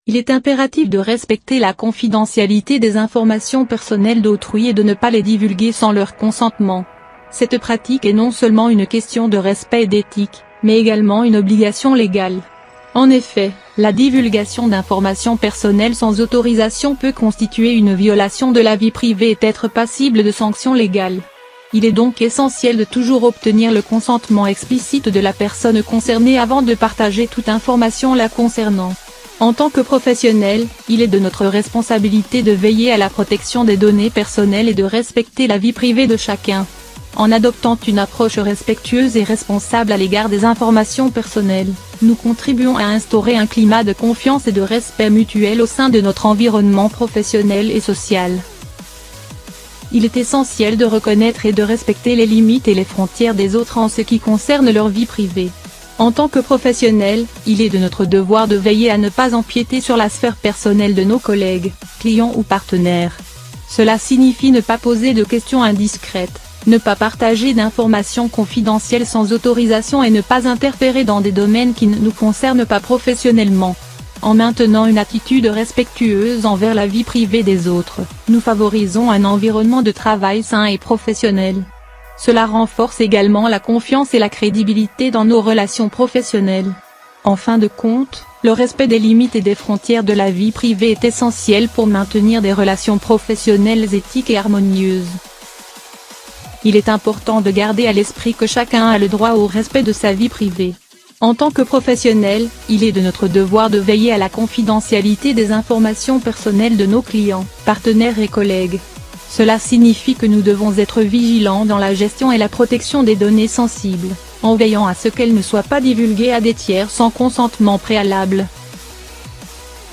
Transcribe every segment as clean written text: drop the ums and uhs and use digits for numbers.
Il est impératif de respecter la confidentialité des informations personnelles d'autrui et de ne pas les divulguer sans leur consentement. Cette pratique est non seulement une question de respect et d'éthique, mais également une obligation légale. En effet, la divulgation d'informations personnelles sans autorisation peut constituer une violation de la vie privée et être passible de sanctions légales. Il est donc essentiel de toujours obtenir le consentement explicite de la personne concernée avant de partager toute information la concernant. En tant que professionnel, il est de notre responsabilité de veiller à la protection des données personnelles et de respecter la vie privée de chacun. En adoptant une approche respectueuse et responsable à l'égard des informations personnelles, nous contribuons à instaurer un climat de confiance et de respect mutuel au sein de notre environnement professionnel et social. Il est essentiel de reconnaître et de respecter les limites et les frontières des autres en ce qui concerne leur vie privée. En tant que professionnel, il est de notre devoir de veiller à ne pas empiéter sur la sphère personnelle de nos collègues, clients ou partenaires. Cela signifie ne pas poser de questions indiscrètes, ne pas partager d'informations confidentielles sans autorisation et ne pas interférer dans des domaines qui ne nous concernent pas professionnellement. En maintenant une attitude respectueuse envers la vie privée des autres, nous favorisons un environnement de travail sain et professionnel. Cela renforce également la confiance et la crédibilité dans nos relations professionnelles. En fin de compte, le respect des limites et des frontières de la vie privée est essentiel pour maintenir des relations professionnelles éthiques et harmonieuses. Il est important de garder à l'esprit que chacun a le droit au respect de sa vie privée. En tant que professionnel, il est de notre devoir de veiller à la confidentialité des informations personnelles de nos clients, partenaires et collègues. Cela signifie que nous devons être vigilants dans la gestion et la protection des données sensibles, en veillant à ce qu'elles ne soient pas divulguées à des tiers sans consentement préalable.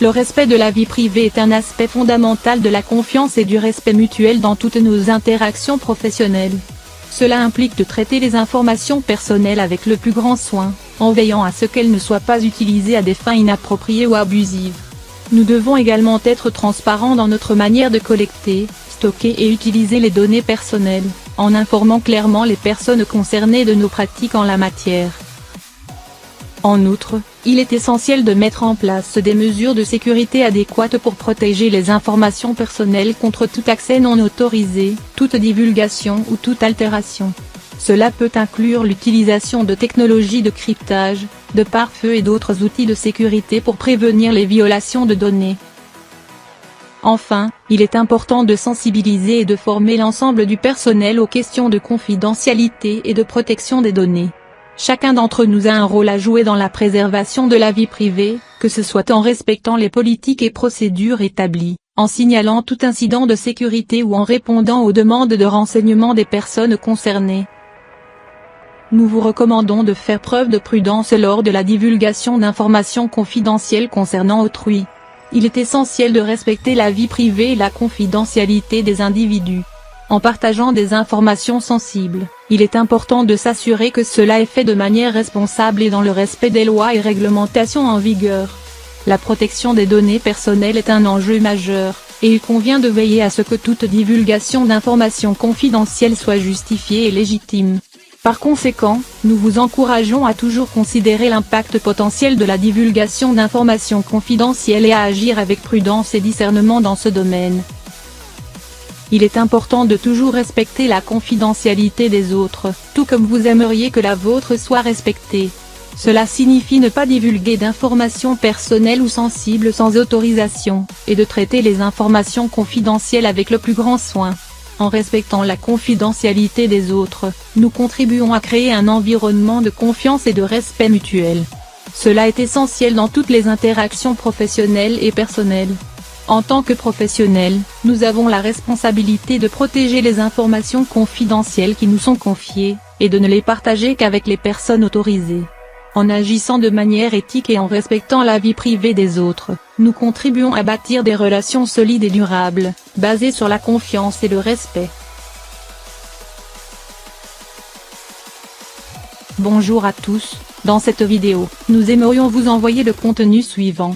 Le respect de la vie privée est un aspect fondamental de la confiance et du respect mutuel dans toutes nos interactions professionnelles. Cela implique de traiter les informations personnelles avec le plus grand soin, en veillant à ce qu'elles ne soient pas utilisées à des fins inappropriées ou abusives. Nous devons également être transparents dans notre manière de collecter, stocker et utiliser les données personnelles, en informant clairement les personnes concernées de nos pratiques en la matière. En outre, il est essentiel de mettre en place des mesures de sécurité adéquates pour protéger les informations personnelles contre tout accès non autorisé, toute divulgation ou toute altération. Cela peut inclure l'utilisation de technologies de cryptage, de pare-feu et d'autres outils de sécurité pour prévenir les violations de données. Enfin, il est important de sensibiliser et de former l'ensemble du personnel aux questions de confidentialité et de protection des données. Chacun d'entre nous a un rôle à jouer dans la préservation de la vie privée, que ce soit en respectant les politiques et procédures établies, en signalant tout incident de sécurité ou en répondant aux demandes de renseignement des personnes concernées. Nous vous recommandons de faire preuve de prudence lors de la divulgation d'informations confidentielles concernant autrui. Il est essentiel de respecter la vie privée et la confidentialité des individus. En partageant des informations sensibles, il est important de s'assurer que cela est fait de manière responsable et dans le respect des lois et réglementations en vigueur. La protection des données personnelles est un enjeu majeur, et il convient de veiller à ce que toute divulgation d'informations confidentielles soit justifiée et légitime. Par conséquent, nous vous encourageons à toujours considérer l'impact potentiel de la divulgation d'informations confidentielles et à agir avec prudence et discernement dans ce domaine. Il est important de toujours respecter la confidentialité des autres, tout comme vous aimeriez que la vôtre soit respectée. Cela signifie ne pas divulguer d'informations personnelles ou sensibles sans autorisation, et de traiter les informations confidentielles avec le plus grand soin. En respectant la confidentialité des autres, nous contribuons à créer un environnement de confiance et de respect mutuel. Cela est essentiel dans toutes les interactions professionnelles et personnelles. En tant que professionnels, nous avons la responsabilité de protéger les informations confidentielles qui nous sont confiées, et de ne les partager qu'avec les personnes autorisées. En agissant de manière éthique et en respectant la vie privée des autres, nous contribuons à bâtir des relations solides et durables, basées sur la confiance et le respect. Bonjour à tous, dans cette vidéo, nous aimerions vous envoyer le contenu suivant.